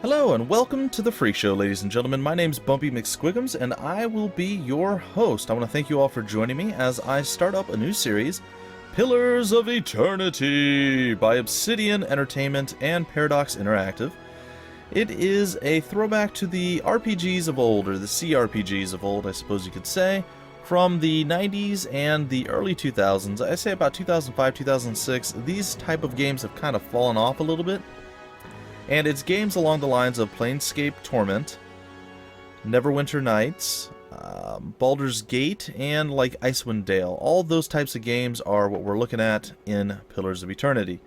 Hello and welcome to the Phreak Show, ladies and gentlemen. My name's Bumpy McSquiggums and I will be your host. I want to thank you all for joining me as I start up a new series, Pillars of Eternity by Obsidian Entertainment and Paradox Interactive. It is a throwback to the RPGs of old, or the cRPGs of old, I suppose you could say, from the 90s and the early 2000s. I say about 2005, 2006, these type of games have kind of fallen off a little bit. And it's games along the lines of Planescape Torment, Neverwinter Nights, Baldur's Gate, and like Icewind Dale. All those types of games are what we're looking at in Pillars of Eternity.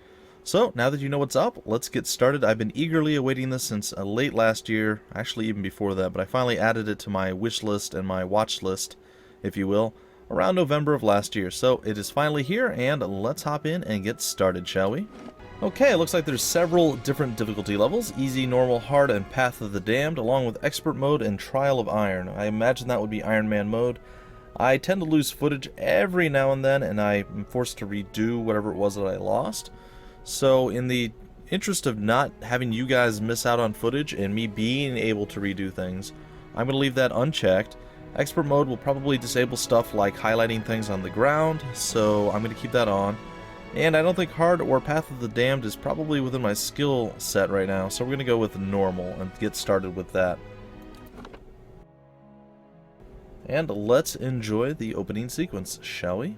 So, now that you know what's up, let's get started. I've been eagerly awaiting this since late last year, actually even before that, but I finally added it to my wish list and my watch list, if you will, around November of last year. So, it is finally here, and let's hop in and get started, shall we? Okay, it looks like there's several different difficulty levels, easy, normal, hard, and Path of the Damned, along with expert mode and Trial of Iron. I imagine that would be Iron Man mode. I tend to lose footage every now and then, and I'm forced to redo whatever it was that I lost. So in the interest of not having you guys miss out on footage and me being able to redo things, I'm going to leave that unchecked. Expert mode will probably disable stuff like highlighting things on the ground, so I'm going to keep that on. And I don't think Hard or Path of the Damned is probably within my skill set right now, so we're going to go with Normal and get started with that. And let's enjoy the opening sequence, shall we?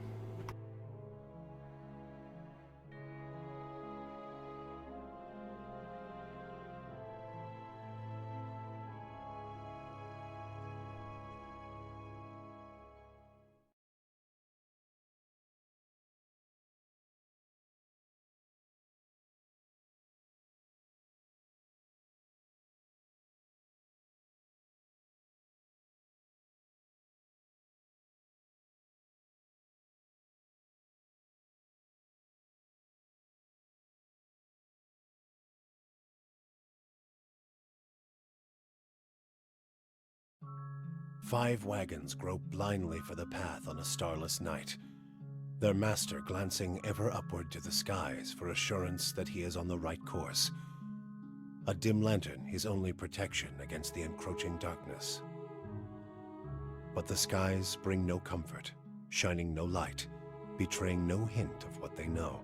Five wagons grope blindly for the path on a starless night, their master glancing ever upward to the skies for assurance that he is on the right course. A dim lantern his only protection against the encroaching darkness. But the skies bring no comfort, shining no light, betraying no hint of what they know.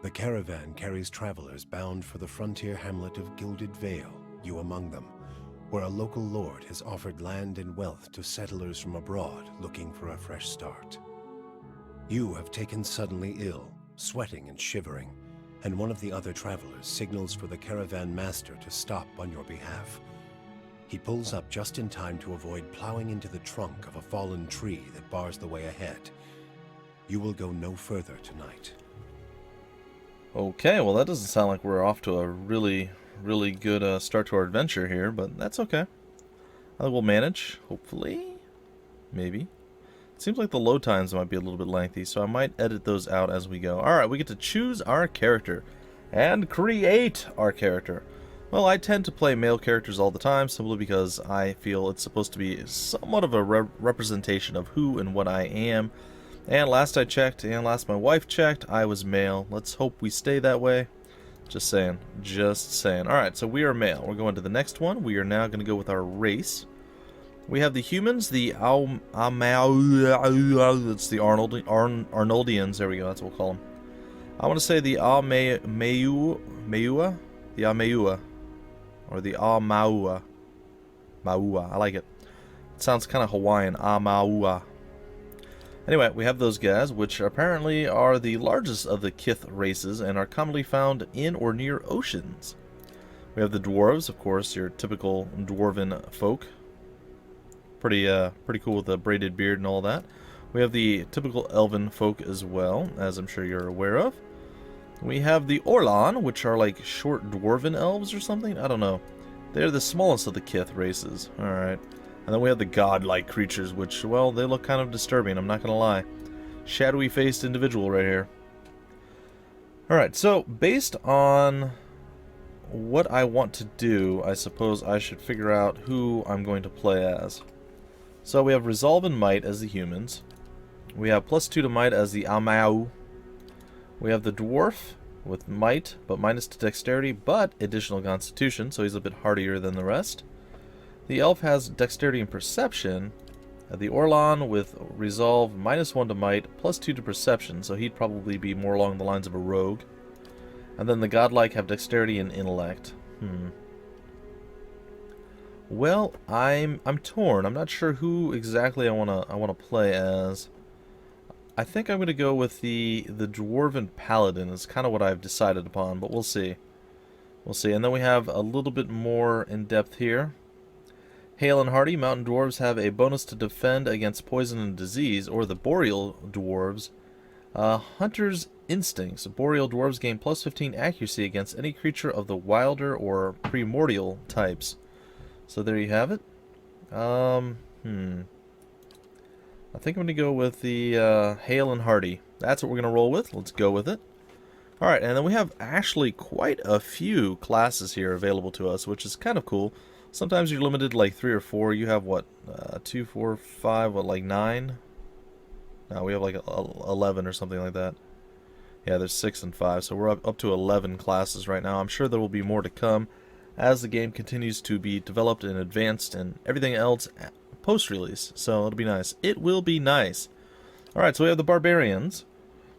The caravan carries travelers bound for the frontier hamlet of Gilded Vale, you among them, where a local lord has offered land and wealth to settlers from abroad looking for a fresh start. You have taken suddenly ill, sweating and shivering, and one of the other travelers signals for the caravan master to stop on your behalf. He pulls up just in time to avoid plowing into the trunk of a fallen tree that bars the way ahead. You will go no further tonight. Okay, well that doesn't sound like we're off to a really good start to our adventure here, but that's okay. I think we'll manage, hopefully. Maybe. It seems like the load times might be a little bit lengthy, so I might edit those out as we go. Alright, we get to choose our character and create our character. Well, I tend to play male characters all the time, simply because I feel it's supposed to be somewhat of a representation of who and what I am. And last I checked, and last my wife checked, I was male. Let's hope we stay that way. Just saying. Just saying. Alright, so we are male. We're going to the next one. We are now going to go with our race. We have the humans, the that's the Arnoldians. There we go. That's what we'll call them. I want to say the Meua? The Ameua. Or the Maua. Maua. I like it. It sounds kind of Hawaiian. Maua. Anyway, we have those guys, which apparently are the largest of the Kith races and are commonly found in or near oceans. We have the dwarves, of course, your typical dwarven folk. Pretty cool with the braided beard and all that. We have the typical elven folk as well, as I'm sure you're aware of. We have the Orlan, which are like short dwarven elves or something. I don't know. They're the smallest of the Kith races. Alright. And then we have the godlike creatures, which, well, they look kind of disturbing, I'm not going to lie. Shadowy-faced individual right here. Alright, so based on what I want to do, I suppose I should figure out who I'm going to play as. So we have Resolve and Might as the humans. We have +2 to Might as the Amau. We have the Dwarf with might, but minus to dexterity, but additional constitution, so he's a bit hardier than the rest. The elf has dexterity and perception. The Orlan with resolve, -1 to might, +2 to perception, so he'd probably be more along the lines of a rogue. And then the godlike have dexterity and intellect. Well, I'm torn. I'm not sure who exactly I wanna play as. I think I'm gonna go with the dwarven paladin. Is kind of what I've decided upon, but we'll see. We'll see. And then we have a little bit more in depth here. Hale and hardy mountain dwarves have a bonus to defend against poison and disease, or the boreal dwarves. Hunter's instincts. Boreal dwarves gain +15 accuracy against any creature of the wilder or primordial types. So there you have it. I think I'm going to go with the Hale and Hardy. That's what we're going to roll with. Let's go with it. Alright, and then we have actually quite a few classes here available to us, which is kind of cool. Sometimes you're limited to like 3 or 4. You have what? 2, 4, 5, what, like 9? No, we have like 11 or something like that. Yeah, there's 6 and 5, so we're up to 11 classes right now. I'm sure there will be more to come as the game continues to be developed and advanced and everything else post-release. So it'll be nice. It will be nice. Alright, so we have the barbarians.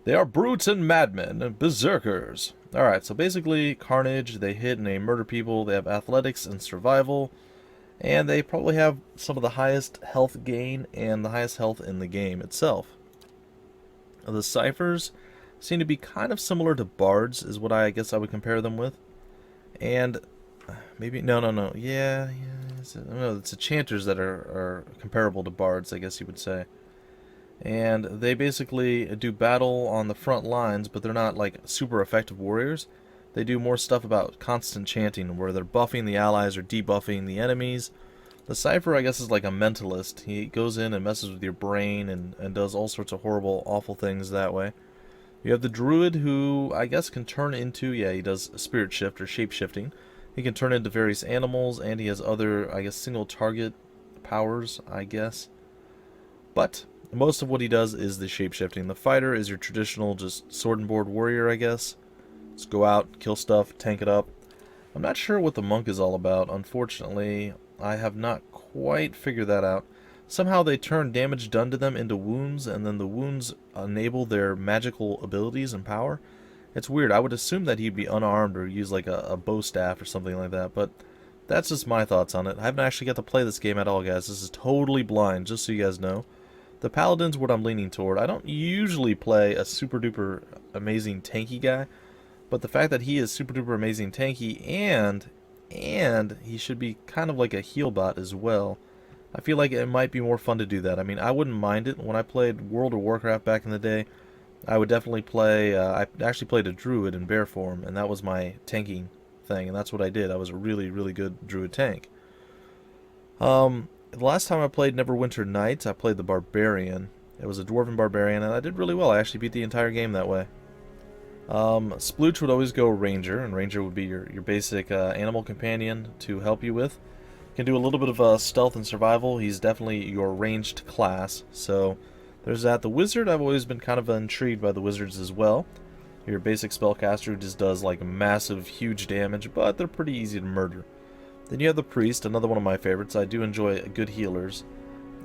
They are brutes and madmen and berserkers. Alright, so basically carnage, they hit and they murder people, they have athletics and survival, and they probably have some of the highest health gain and the highest health in the game itself. The ciphers seem to be kind of similar to bards, is what I guess I would compare them with. And maybe, no, yeah, it's the chanters that are comparable to bards, I guess you would say. And they basically do battle on the front lines, but they're not like super effective warriors. They do more stuff about constant chanting, where they're buffing the allies or debuffing the enemies. The Cypher, I guess, is like a mentalist. He goes in and messes with your brain and does all sorts of horrible, awful things that way. You have the Druid, who I guess can turn into, yeah, he does spirit shift or shape shifting. He can turn into various animals, and he has other, I guess, single target powers, I guess. But most of what he does is the shape-shifting. The fighter is your traditional just sword and board warrior, I guess. Just go out, kill stuff, tank it up. I'm not sure what the monk is all about. Unfortunately, I have not quite figured that out. Somehow they turn damage done to them into wounds, and then the wounds enable their magical abilities and power. It's weird. I would assume that he'd be unarmed or use like a bow staff or something like that, but that's just my thoughts on it. I haven't actually got to play this game at all, guys. This is totally blind, just so you guys know. The Paladin's what I'm leaning toward. I don't usually play a super duper amazing tanky guy, but the fact that he is super duper amazing tanky and he should be kind of like a heal bot as well, I feel like it might be more fun to do that. I mean, I wouldn't mind it. When I played World of Warcraft back in the day, I would definitely play, I actually played a Druid in bear form, and that was my tanking thing, and that's what I did. I was a really, really good Druid tank. The last time I played Neverwinter Nights, I played the Barbarian. It was a Dwarven Barbarian, and I did really well. I actually beat the entire game that way. Splooch would always go Ranger, and Ranger would be your basic animal companion to help you with. Can do a little bit of stealth and survival. He's definitely your ranged class, so there's that. The Wizard, I've always been kind of intrigued by the Wizards as well. Your basic spellcaster who just does like massive, huge damage, but they're pretty easy to murder. Then you have the Priest, another one of my favorites. I do enjoy good healers.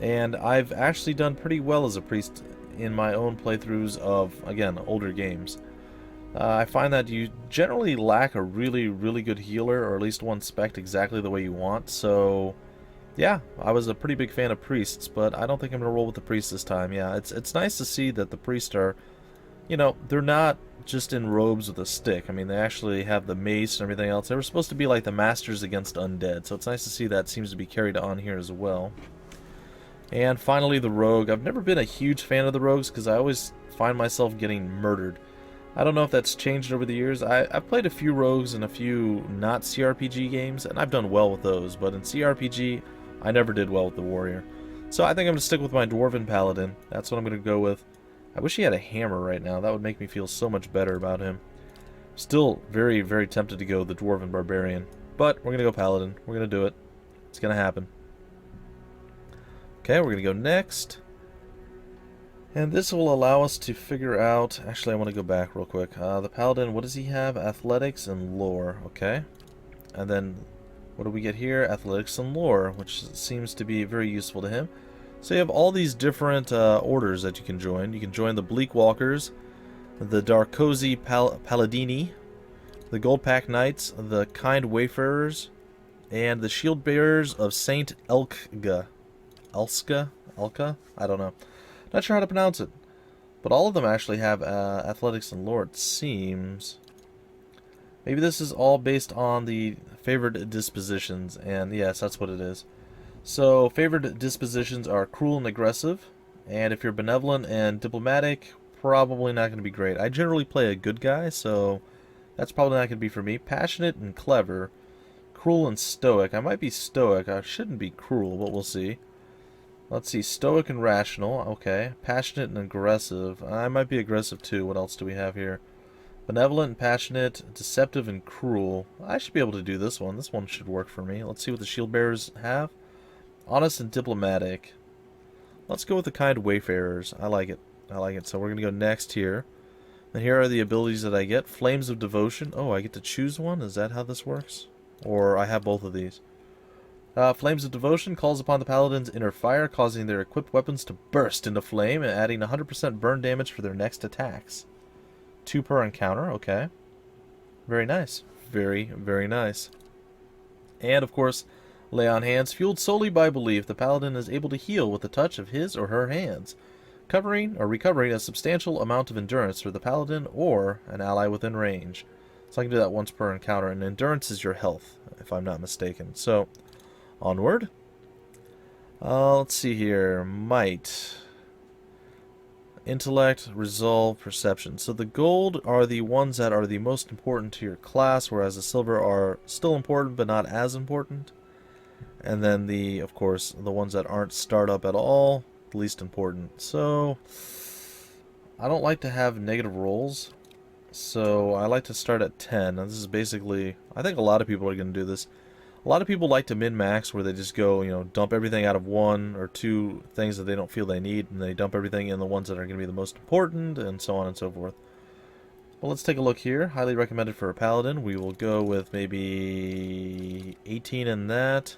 And I've actually done pretty well as a Priest in my own playthroughs of, again, older games. I find that you generally lack a really, really good healer, or at least one spec'd exactly the way you want. So, yeah, I was a pretty big fan of Priests, but I don't think I'm going to roll with the Priest this time. Yeah, it's nice to see that the Priests are, you know, they're not just in robes with a stick. I mean, they actually have the mace and everything else. They were supposed to be like the masters against undead, so it's nice to see that seems to be carried on here as well. And finally, the Rogue. I've never been a huge fan of the Rogues because I always find myself getting murdered. I don't know if that's changed over the years. I've played a few Rogues in a few not cRPG games, and I've done well with those, but in cRPG, I never did well with the Warrior. So I think I'm going to stick with my Dwarven Paladin. That's what I'm going to go with. I wish he had a hammer right now. That would make me feel so much better about him. Still very, very tempted to go the Dwarven Barbarian. But we're going to go Paladin. We're going to do it. It's going to happen. Okay, we're going to go next. And this will allow us to figure out... Actually, I want to go back real quick. The Paladin, what does he have? Athletics and lore. Okay. And then, what do we get here? Athletics and lore, which seems to be very useful to him. So you have all these different orders that you can join. You can join the Bleak Walkers, the Darkosi Paladini, the Goldpack Knights, the Kind Wayfarers, and the Shield Bearers of Saint Elka? I don't know. Not sure how to pronounce it. But all of them actually have athletics and lore, it seems. Maybe this is all based on the favored dispositions, and yes, that's what it is. So, favored dispositions are cruel and aggressive, and if you're benevolent and diplomatic, probably not going to be great. I generally play a good guy, so that's probably not going to be for me. Passionate and clever, cruel and stoic. I might be stoic. I shouldn't be cruel, but we'll see. Let's see, stoic and rational, okay. Passionate and aggressive. I might be aggressive too. What else do we have here? Benevolent and passionate, deceptive and cruel. I should be able to do this one. This one should work for me. Let's see what the shield bearers have. Honest and diplomatic. Let's go with the kind wayfarers. I like it. I like it. So we're going to go next here. And here are the abilities that I get. Flames of devotion. Oh, I get to choose one? Is that how this works? Or I have both of these. Flames of Devotion calls upon the Paladin's inner fire, causing their equipped weapons to burst into flame and adding 100% burn damage for their next attacks. 2 per encounter, okay. Very nice. Very, very nice. And, of course, Lay on Hands. Fueled solely by belief, the Paladin is able to heal with the touch of his or her hands, covering or recovering a substantial amount of endurance for the Paladin or an ally within range. So I can do that once per encounter, and endurance is your health, if I'm not mistaken. So... onward. Let's see here. Might. Intellect, resolve, perception. So the gold are the ones that are the most important to your class, whereas the silver are still important but not as important. And then the, of course, the ones that aren't startup at all, the least important. So I don't like to have negative rolls. So I like to start at 10. Now this is basically, I think a lot of people are going to do this. A lot of people like to min-max where they just go, you know, dump everything out of 1 or 2 things that they don't feel they need, and they dump everything in the ones that are going to be the most important, and so on and so forth. Well, let's take a look here. Highly recommended for a paladin. We will go with maybe 18 in that.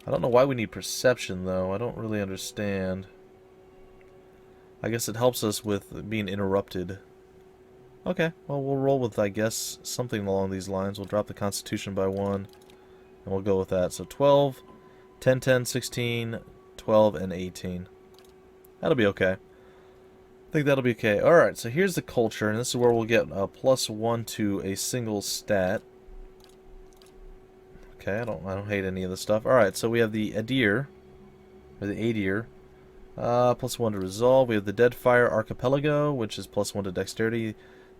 I don't know why we need perception, though. I don't really understand. I guess it helps us with being interrupted. Okay, well, we'll roll with, I guess, something along these lines. We'll drop the constitution by 1. And we'll go with that. So 12, 10, 10, 16, 12, and 18. That'll be okay. I think that'll be okay. Alright, so here's the culture, and this is where we'll get a +1 to a single stat. Okay, I don't hate any of this stuff. Alright, so we have the Adir, or the Adir, +1 to resolve. We have the Deadfire Archipelago, which is +1 to dexterity.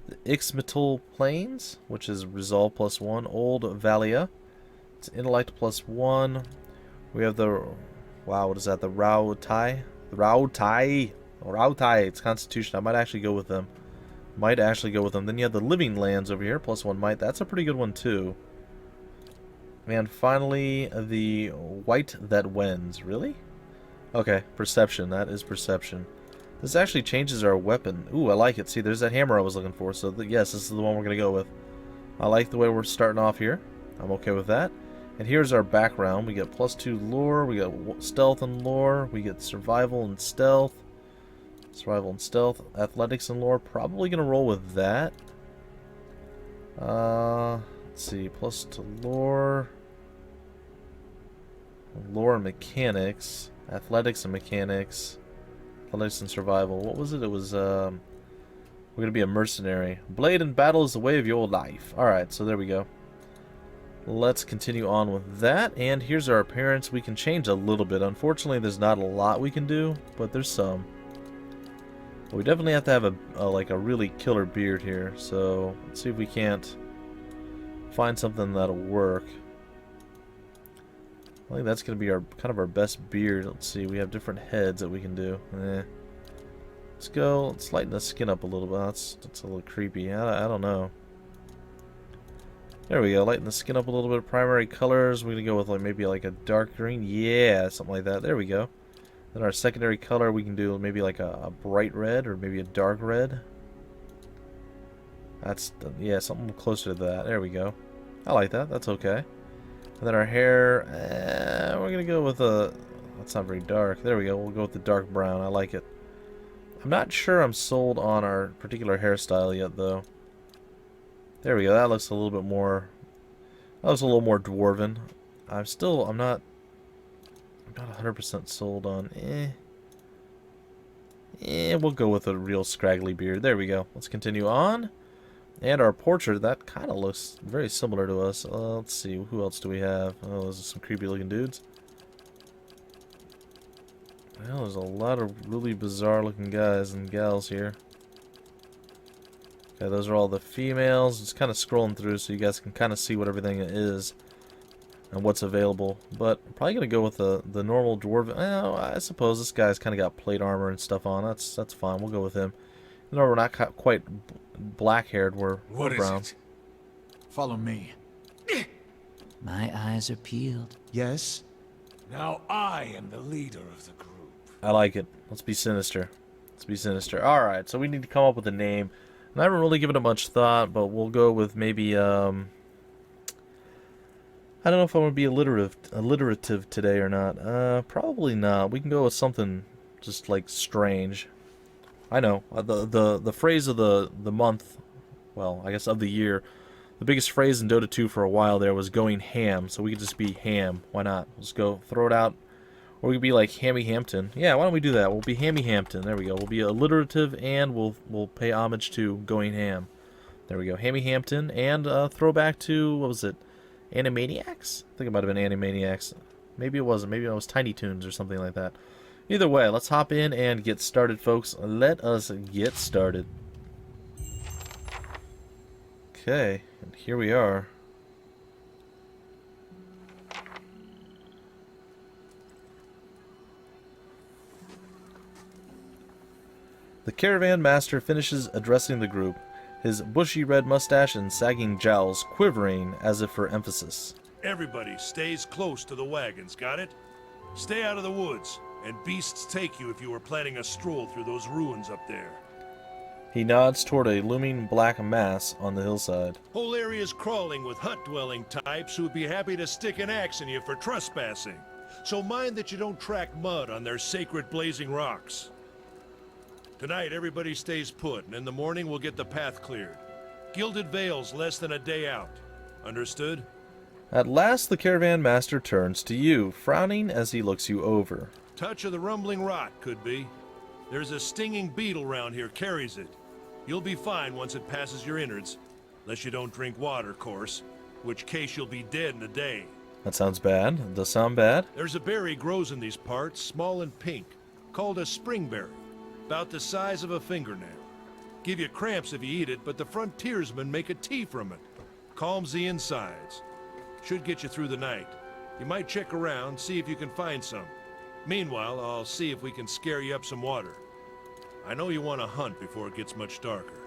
The Ixmital Plains, which is resolve +1. Old Valia. It's intellect +1. We have the, wow, what is that? The Rautai? The Rautai. It's Constitution. I might actually go with them. Then you have the Living Lands over here, +1 might. That's a pretty good one too. And finally, the White That Wends. Really? Okay, Perception. That is Perception. This actually changes our weapon. Ooh, I like it. See, there's that hammer I was looking for. So, yes, this is the one we're going to go with. I like the way we're starting off here. I'm okay with that. And here's our background. We get +2 lore. We got stealth and lore. We get survival and stealth. Athletics and lore. Probably going to roll with that. Let's see. +2 lore. Lore and mechanics. Athletics and mechanics. Athletics and survival. What was it? It was, we're going to be a mercenary. Blade and battle is the way of your life. Alright, so there we go. Let's continue on with that. And here's our appearance. We can change a little bit. Unfortunately, there's not a lot we can do, but there's some. But we definitely have to have a really killer beard here. So let's see if we can't find something that'll work. I think that's going to be our kind of our best beard. Let's see. We have different heads that we can do. Let's go. Let's lighten the skin up a little bit. That's a little creepy. I don't know. There we go. Lighten the skin up a little bit. Primary colors. We're going to go with maybe a dark green. Yeah, something like that. There we go. Then our secondary color, we can do maybe like a bright red or maybe a dark red. That's, yeah, something closer to that. There we go. I like that. That's okay. And then our hair, we're going to go with a, that's not very dark. There we go. We'll go with the dark brown. I like it. I'm not sure I'm sold on our particular hairstyle yet, though. There we go. That looks a little bit more, that looks a little more dwarven. I'm not 100% sold on, we'll go with a real scraggly beard. There we go. Let's continue on. And our portrait, that kind of looks very similar to us. Let's see, who else do we have? Oh, those are some creepy looking dudes. Well, there's a lot of really bizarre looking guys and gals here. Okay, those are all the females. Just kind of scrolling through so you guys can kind of see what everything is and what's available. But I'm probably going to go with the normal dwarf. Well, I suppose this guy's kind of got plate armor and stuff on. That's fine. We'll go with him. No, we're not quite black-haired. We're brown. Is it? Follow me. My eyes are peeled. Yes? Now I am the leader of the group. I like it. Let's be sinister. Let's be sinister. Alright, so we need to come up with a name. And I haven't really given it much thought, but we'll go with maybe, I don't know if I want to be alliterative today or not. Probably not. We can go with something just, like, strange. I know. The phrase of the month, well, I guess of the year, the biggest phrase in Dota 2 for a while there was going ham, so we could just be ham. Why not? Let's go throw it out. Or we could be like Hammy Hampton. Yeah, why don't we do that? We'll be Hammy Hampton. There we go. We'll be alliterative and we'll pay homage to going ham. There we go. Hammy Hampton and throwback to, what was it? Animaniacs? I think it might have been Animaniacs. Maybe it wasn't. Maybe it was Tiny Toons or something like that. Either way, let's hop in and get started, folks. Let us get started. Okay, and here we are. The caravan master finishes addressing the group, his bushy red mustache and sagging jowls quivering as if for emphasis. Everybody stays close to the wagons, got it? Stay out of the woods, and beasts take you if you were planning a stroll through those ruins up there. He nods toward a looming black mass on the hillside. Whole area's crawling with hut-dwelling types who'd be happy to stick an axe in you for trespassing. So mind that you don't track mud on their sacred blazing rocks. Tonight, everybody stays put, and in the morning we'll get the path cleared. Gilded Vale's less than a day out. Understood? At last the caravan master turns to you, frowning as he looks you over. Touch of the rumbling rot, could be. There's a stinging beetle round here, carries it. You'll be fine once it passes your innards. Unless you don't drink water, course. Which case you'll be dead in a day. That sounds bad. It does sound bad. There's a berry grows in these parts, small and pink, called a springberry. About the size of a fingernail. Give you cramps if you eat it, but the frontiersmen make a tea from it. Calms the insides. Should get you through the night. You might check around, see if you can find some. Meanwhile, I'll see if we can scare you up some water. I know you want to hunt before it gets much darker,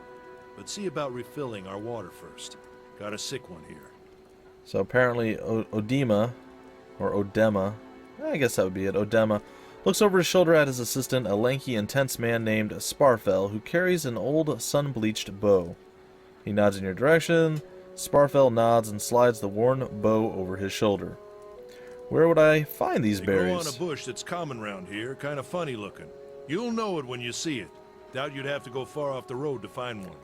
but see about refilling our water first. Got a sick one here. So apparently Odema, or Odema, I guess that would be it, Odema, looks over his shoulder at his assistant, a lanky, intense man named Sparfell, who carries an old, sun-bleached bow. He nods in your direction. Sparfell nods and slides the worn bow over his shoulder. Where would I find these berries? They grow on a bush that's common round here, kind of funny looking. You'll know it when you see it. Doubt you'd have to go far off the road to find one.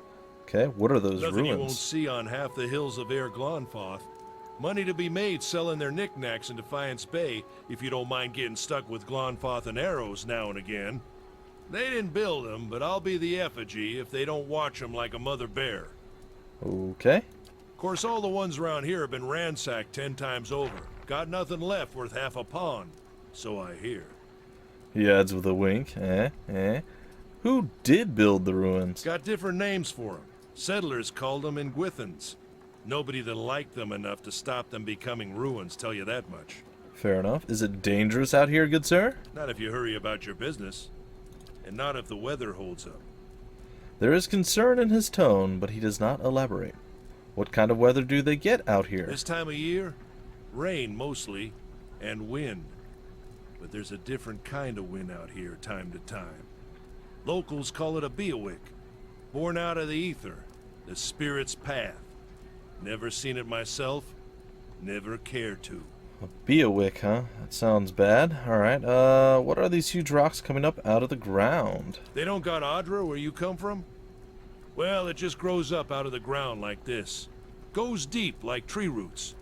Okay, what are those Nothing ruins? you won't see on half the hills of Air Glonfoth. Money to be made selling their knickknacks in Defiance Bay, if you don't mind getting stuck with Glonfoth and arrows now and again. They didn't build them, but I'll be the effigy if they don't watch them like a mother bear. Okay. Of course, all the ones around here have been ransacked 10 times over. Got nothing left worth half a pond, so I hear. He adds with a wink. Who did build the ruins? Got different names for them. Settlers called them Ingwithans. Nobody that liked them enough to stop them becoming ruins, tell you that much. Fair enough. Is it dangerous out here, good sir? Not if you hurry about your business. And not if the weather holds up. There is concern in his tone, but he does not elaborate. What kind of weather do they get out here? This time of year, rain mostly, and wind. but there's a different kind of wind out here time to time. Locals call it a beowick, born out of the ether, the spirit's path. Never seen it myself, never care to. Beowick, huh? That sounds bad. Alright, what are these huge rocks coming up out of the ground? They don't got Adra where you come from? Well, it just grows up out of the ground like this. Goes deep like tree roots.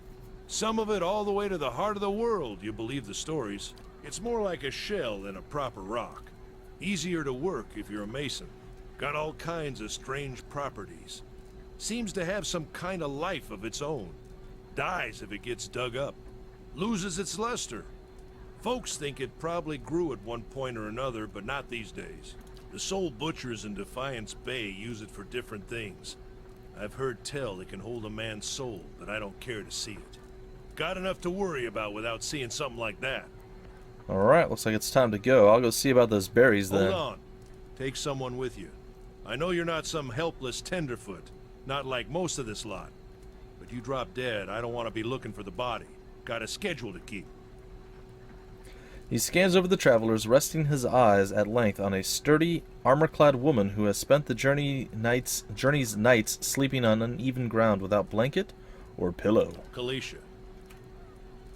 Some of it all the way to the heart of the world, you believe the stories. It's more like a shell than a proper rock. Easier to work if you're a mason. Got all kinds of strange properties. Seems to have some kind of life of its own. Dies if it gets dug up. Loses its luster. Folks think it probably grew at one point or another, but not these days. The soul butchers in Defiance Bay use it for different things. I've heard tell it can hold a man's soul, but I don't care to see it. Got enough to worry about without seeing something like that. Alright, looks like it's time to go. I'll go see about those berries then. Hold on. Take someone with you. I know you're not some helpless tenderfoot, not like most of this lot. But you drop dead, I don't want to be looking for the body. Got a schedule to keep. He scans over the travelers, resting his eyes at length on a sturdy, armor-clad woman who has spent the journey's nights sleeping on uneven ground without blanket or pillow. Kalisha.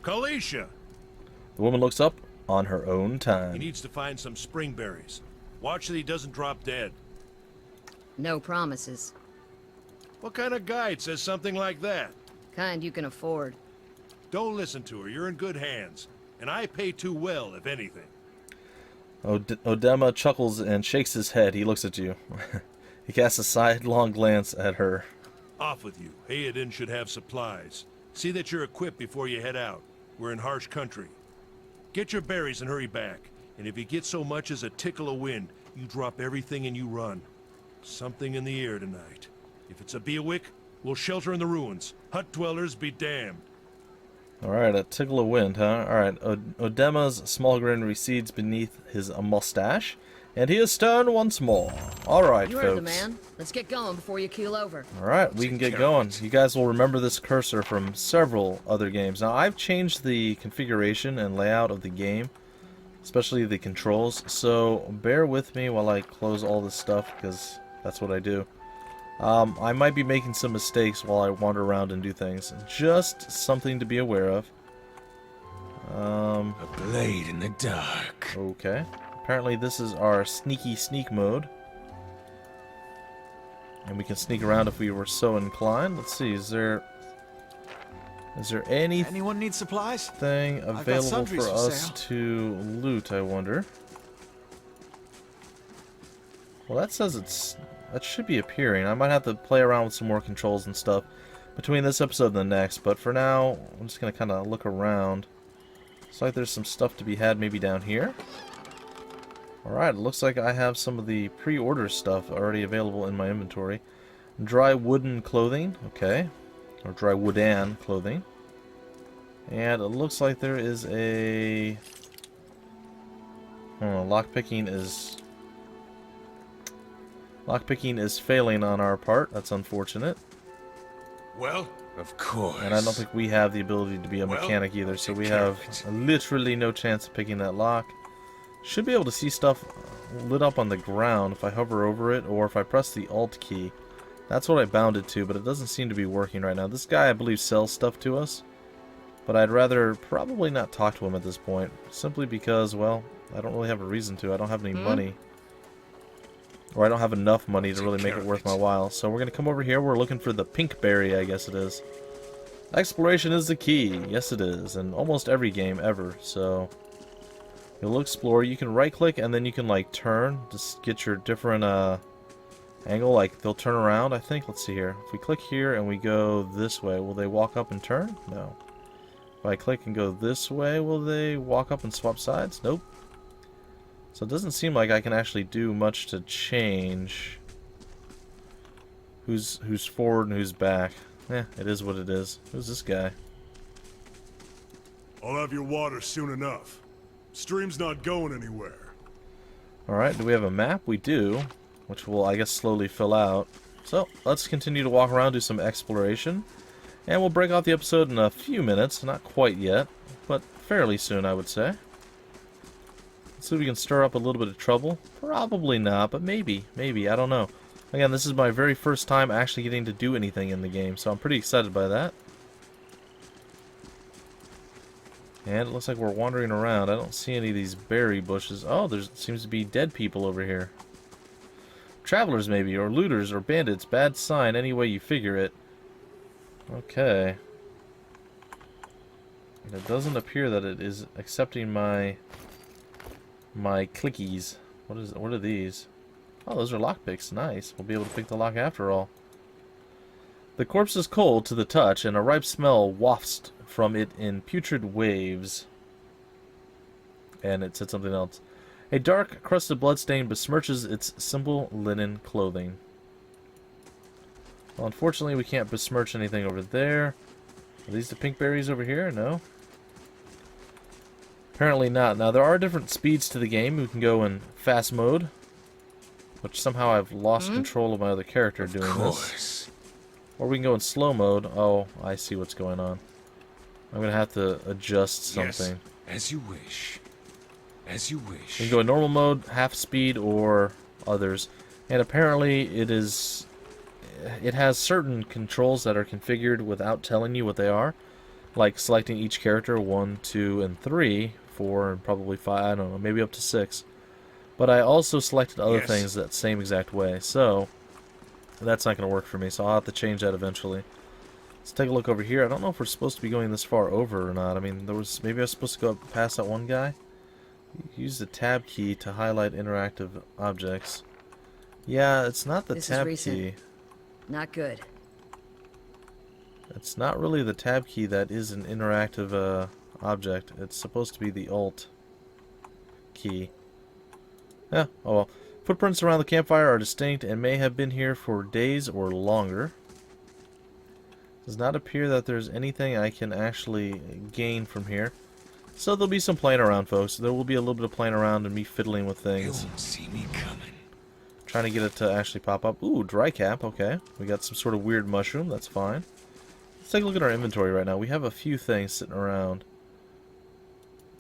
Kalisha! The woman looks up on her own He time. needs to find some spring berries. Watch that he doesn't drop dead. No promises. What kind of guide says something like that? Kind you can afford. Don't listen to her. You're in good hands. And I pay too well, if anything. Odema chuckles and shakes his head. He looks at you. He casts a sidelong glance at her. Off with you. Hayden should have supplies. See that you're equipped before you head out. We're in harsh country. Get your berries and hurry back. And if you get so much as a tickle of wind, you drop everything and you run. Something in the air tonight. If it's a beowick, we'll shelter in the ruins. Hut dwellers be damned. Alright, a tickle of wind, huh? Alright, Odema's small grin recedes beneath his mustache, and he is stern once more. Alright, You folks. heard the man. Let's get going before you keel over. Alright, we can get going. You guys will remember this cursor from several other games. Now, I've changed the configuration and layout of the game, especially the controls, so bear with me while I close all this stuff, because that's what I do. I might be making some mistakes while I wander around and do things. Just something to be aware of. A blade in the dark. Okay. Apparently this is our sneaky sneak mode. And we can sneak around if we were so inclined. Let's see, is there anything Anyone need supplies? available sundries for for us sale. to loot, I wonder? Well, that says that should be appearing. I might have to play around with some more controls and stuff between this episode and the next, but for now, I'm just going to kind of look around. Looks like there's some stuff to be had maybe down here. Alright, it looks like I have some of the pre-order stuff already available in my inventory. Dry wooden clothing, okay. Or dry wooden clothing. And it looks like there is a... lockpicking is failing on our part. That's unfortunate. Well, of course. And I don't think we have the ability to be a Well, mechanic either, I'll so take we care have of it. literally no chance of picking that lock. Should be able to see stuff lit up on the ground if I hover over it, or if I press the Alt key. That's what I bound it to, but it doesn't seem to be working right now. This guy, I believe, sells stuff to us, but I'd rather probably not talk to him at this point, simply because, well, I don't really have a reason to. I don't have any money. Or I don't have enough money to really make it worth my while. So we're going to come over here. We're looking for the pink berry, I guess it is. Exploration is the key. Yes, it is. In almost every game ever. So you'll explore. You can right-click and then you can, like, turn. Just get your different angle. Like, they'll turn around, I think. Let's see here. If we click here and we go this way, will they walk up and turn? No. If I click and go this way, will they walk up and swap sides? Nope. So it doesn't seem like I can actually do much to change who's forward and who's back. It is what it is. Who's this guy? I'll have your water soon enough. Stream's not going anywhere. Alright, do we have a map? We do, which will, I guess, slowly fill out. So, let's continue to walk around, do some exploration, and we'll break off the episode in a few minutes. Not quite yet, but fairly soon, I would say. Let's see if we can stir up a little bit of trouble. Probably not, but maybe. Maybe. I don't know. Again, this is my very first time actually getting to do anything in the game, so I'm pretty excited by that. And it looks like we're wandering around. I don't see any of these berry bushes. Oh, there seems to be dead people over here. Travelers, maybe, or looters, or bandits. Bad sign, any way you figure it. Okay. It doesn't appear that it is accepting my clickies. What are these? Oh, those are lockpicks. Nice. We'll be able to pick the lock after all. The corpse is cold to the touch, and a ripe smell wafts from it in putrid waves. And it said something else. A dark, crusted bloodstain besmirches its simple linen clothing. Well, unfortunately, we can't besmirch anything over there. Are these the pink berries over here? No. Apparently not. Now, there are different speeds to the game. We can go in fast mode, which somehow I've lost control of my other character doing this. Or we can go in slow mode. Oh, I see what's going on. I'm going to have to adjust something. Yes, as you wish. As you wish. We can go in normal mode, half speed, or others. And apparently it has certain controls that are configured without telling you what they are. Like selecting each character 1, 2, and 3, 4, and probably 5, I don't know, maybe up to 6. But I also selected other things that same exact way, so that's not going to work for me, so I'll have to change that eventually. Let's take a look over here. I don't know if we're supposed to be going this far over or not. I mean, maybe I was supposed to go up past that one guy. Use the tab key to highlight interactive objects. Yeah, it's not the tab key. Not good. It's not really the tab key that is an interactive object. It's supposed to be the alt key. Yeah, oh well. Footprints around the campfire are distinct and may have been here for days or longer. Does not appear that there's anything I can actually gain from here. So there'll be some playing around, folks. There will be a little bit of playing around and me fiddling with things. You won't see me coming. Trying to get it to actually pop up. Ooh, dry cap. Okay. We got some sort of weird mushroom. That's fine. Let's take a look at our inventory right now. We have a few things sitting around.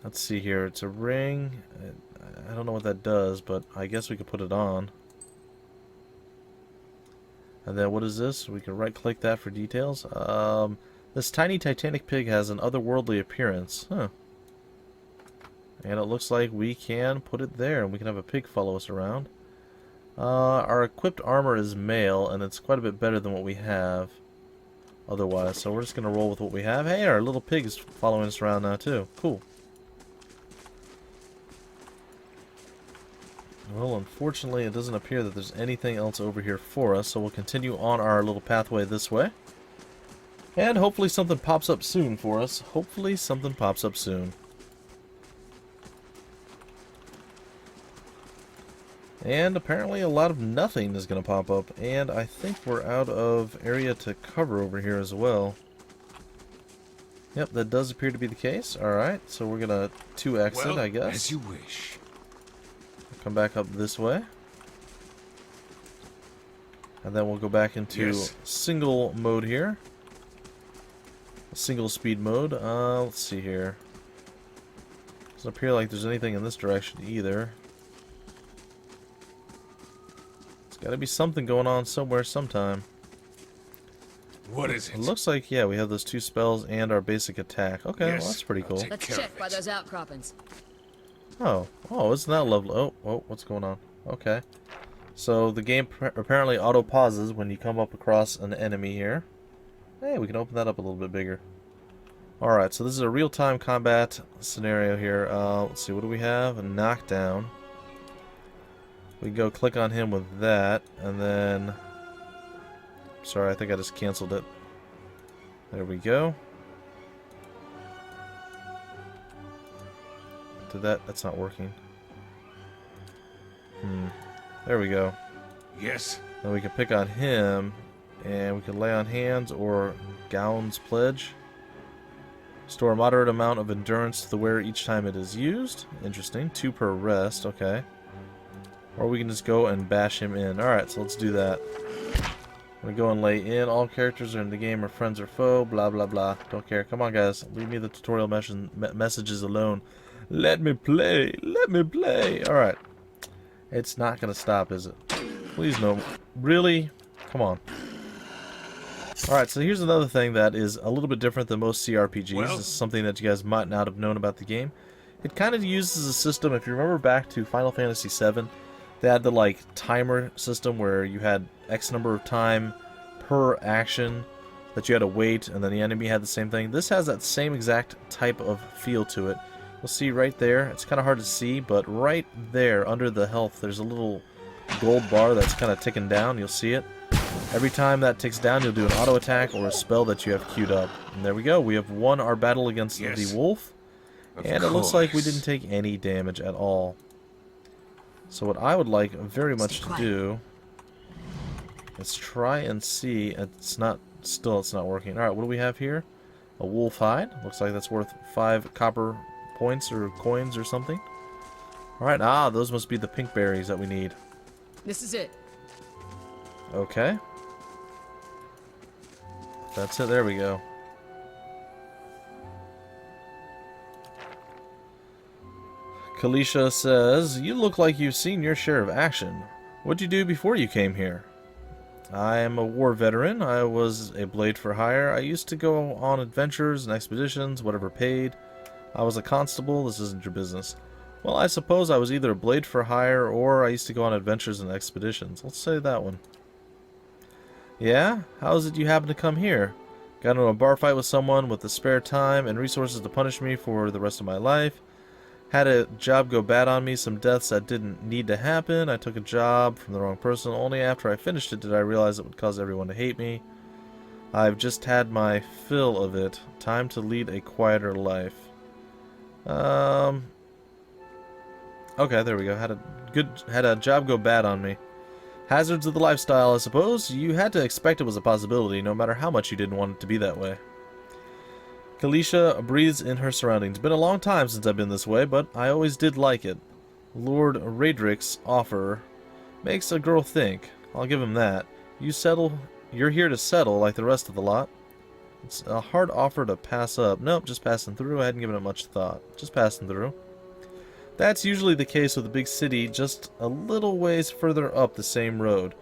Let's see here. It's a ring. I don't know what that does, but I guess we could put it on. And then what is this? We can right-click that for details. This tiny titanic pig has an otherworldly appearance. Huh. And it looks like we can put it there, and we can have a pig follow us around. Our equipped armor is male, and it's quite a bit better than what we have otherwise. So we're just going to roll with what we have. Hey, our little pig is following us around now, too. Cool. Well, unfortunately, it doesn't appear that there's anything else over here for us, so we'll continue on our little pathway this way. And hopefully something pops up soon for us. Hopefully something pops up soon. And apparently a lot of nothing is going to pop up, and I think we're out of area to cover over here as well. Yep, that does appear to be the case. Alright, so we're going to 2X it, I guess. As you wish. Come back up this way. And then we'll go back into single mode here. Single speed mode. Let's see here. Doesn't appear like there's anything in this direction either. There's got to be something going on somewhere sometime. What is it? It looks like, yeah, we have those 2 spells and our basic attack. Okay, well, that's pretty cool. Let's check by those outcroppings. Oh, isn't that lovely? Oh, what's going on? Okay. So the game apparently auto-pauses when you come up across an enemy here. Hey, we can open that up a little bit bigger. Alright, so this is a real-time combat scenario here. Let's see, what do we have? A knockdown. We can go click on him with that, and then... Sorry, I think I just canceled it. There we go. That's not working. There we go. Yes. Then we can pick on him, and we can lay on hands or Gown's Pledge. Store a moderate amount of endurance to the wearer each time it is used. Interesting. 2 per rest. Okay. Or we can just go and bash him in. Alright, so let's do that. I'm gonna go and lay in. All characters are in the game are friends or foe. Blah, blah, blah. Don't care. Come on, guys. Leave me the tutorial messages alone. Let me play. Let me play. Alright. It's not going to stop, is it? Please no. Really? Come on. Alright, so here's another thing that is a little bit different than most cRPGs. Well? This is something that you guys might not have known about the game. It kind of uses a system, if you remember back to Final Fantasy VII, they had the like timer system where you had X number of time per action that you had to wait, and then the enemy had the same thing. This has that same exact type of feel to it. You'll see right there, it's kind of hard to see, but right there under the health there's a little gold bar that's kind of ticking down. You'll see it. Every time that ticks down, you'll do an auto attack or a spell that you have queued up. And there we go. We have won our battle against the wolf. And it looks like we didn't take any damage at all. So what I would like very much to do is try and see. It's not working. Alright, what do we have here? A wolf hide. Looks like that's worth 5 copper points or coins or something. Alright, those must be the pink berries that we need. This is it. Okay. That's it, there we go. Kalisha says, you look like you've seen your share of action. What'd you do before you came here? I am a war veteran. I was a blade for hire. I used to go on adventures and expeditions, whatever paid. I was a constable. This isn't your business. Well, I suppose I was either a blade for hire or I used to go on adventures and expeditions. Let's say that one. Yeah? How is it you happen to come here? Got into a bar fight with someone with the spare time and resources to punish me for the rest of my life. Had a job go bad on me, some deaths that didn't need to happen. I took a job from the wrong person. Only after I finished it did I realize it would cause everyone to hate me. I've just had my fill of it. Time to lead a quieter life. Okay, there we go. Had a job go bad on me. Hazards of the lifestyle, I suppose. You had to expect it was a possibility, no matter how much you didn't want it to be that way. Kalisha breathes in her surroundings. Been a long time since I've been this way, but I always did like it. Lord Raedric's offer makes a girl think. I'll give him that. You're here to settle like the rest of the lot. It's a hard offer to pass up. Nope, just passing through. I hadn't given it much thought. Just passing through. That's usually the case with a big city just a little ways further up the same road.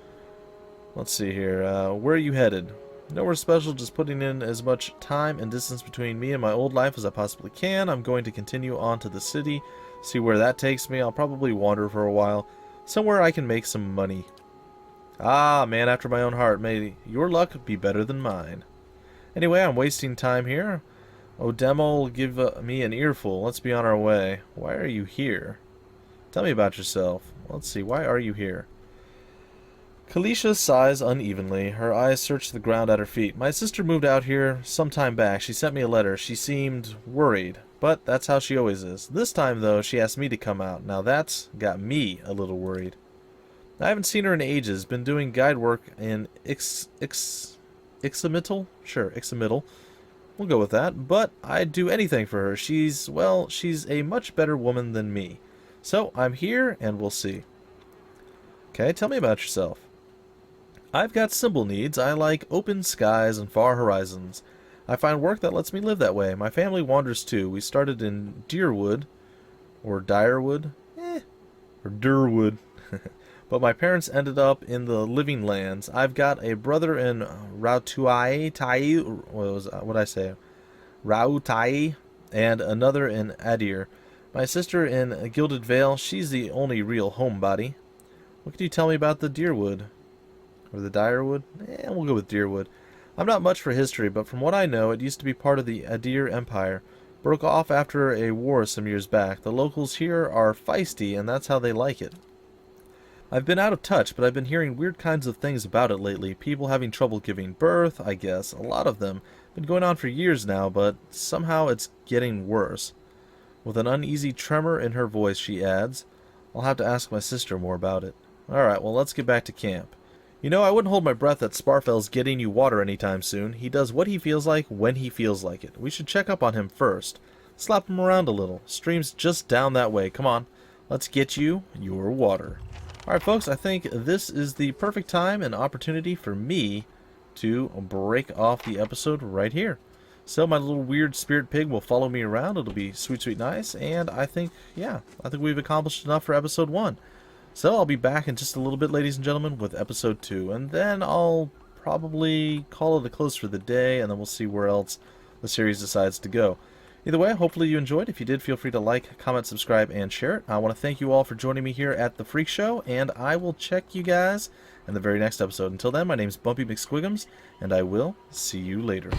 Let's see here. Where are you headed? Nowhere special, just putting in as much time and distance between me and my old life as I possibly can. I'm going to continue on to the city, see where that takes me. I'll probably wander for a while, somewhere I can make some money. Ah, man after my own heart. May your luck be better than mine. Anyway, I'm wasting time here. Odemo will give me an earful. Let's be on our way. Why are you here? Tell me about yourself. Let's see, why are you here? Kalisha sighs unevenly. Her eyes search the ground at her feet. My sister moved out here some time back. She sent me a letter. She seemed worried, but that's how she always is. This time, though, she asked me to come out. Now that's got me a little worried. I haven't seen her in ages. Been doing guide work in Ixamital? Sure, Ixamital. We'll go with that. But I'd do anything for her. She's a much better woman than me. So I'm here, and we'll see. Okay, tell me about yourself. I've got simple needs. I like open skies and far horizons. I find work that lets me live that way. My family wanders too. We started in Deerwood, or Direwood, or Durwood. But my parents ended up in the living lands. I've got a brother in Rautai, Rautai, and another in Adir. My sister in Gilded Vale. She's the only real homebody. What can you tell me about the Deerwood? Or the Direwood? We'll go with Deerwood. I'm not much for history, but from what I know, it used to be part of the Adir Empire. Broke off after a war some years back. The locals here are feisty, and that's how they like it. I've been out of touch, but I've been hearing weird kinds of things about it lately. People having trouble giving birth, I guess. A lot of them. Been going on for years now, but somehow it's getting worse. With an uneasy tremor in her voice, she adds, I'll have to ask my sister more about it. Alright, well, let's get back to camp. You know, I wouldn't hold my breath that Sparfel's getting you water anytime soon. He does what he feels like, when he feels like it. We should check up on him first. Slap him around a little. Stream's just down that way. Come on, let's get you your water. Alright, folks, I think this is the perfect time and opportunity for me to break off the episode right here. So my little weird spirit pig will follow me around. It'll be sweet, sweet, nice. And I think, yeah, I think we've accomplished enough for episode 1. So I'll be back in just a little bit, ladies and gentlemen, with episode 2. And then I'll probably call it a close for the day, and then we'll see where else the series decides to go. Either way, hopefully you enjoyed. If you did, feel free to like, comment, subscribe, and share it. I want to thank you all for joining me here at the Phreak Show, and I will check you guys in the very next episode. Until then, my name's Bumpy McSquigums, and I will see you later.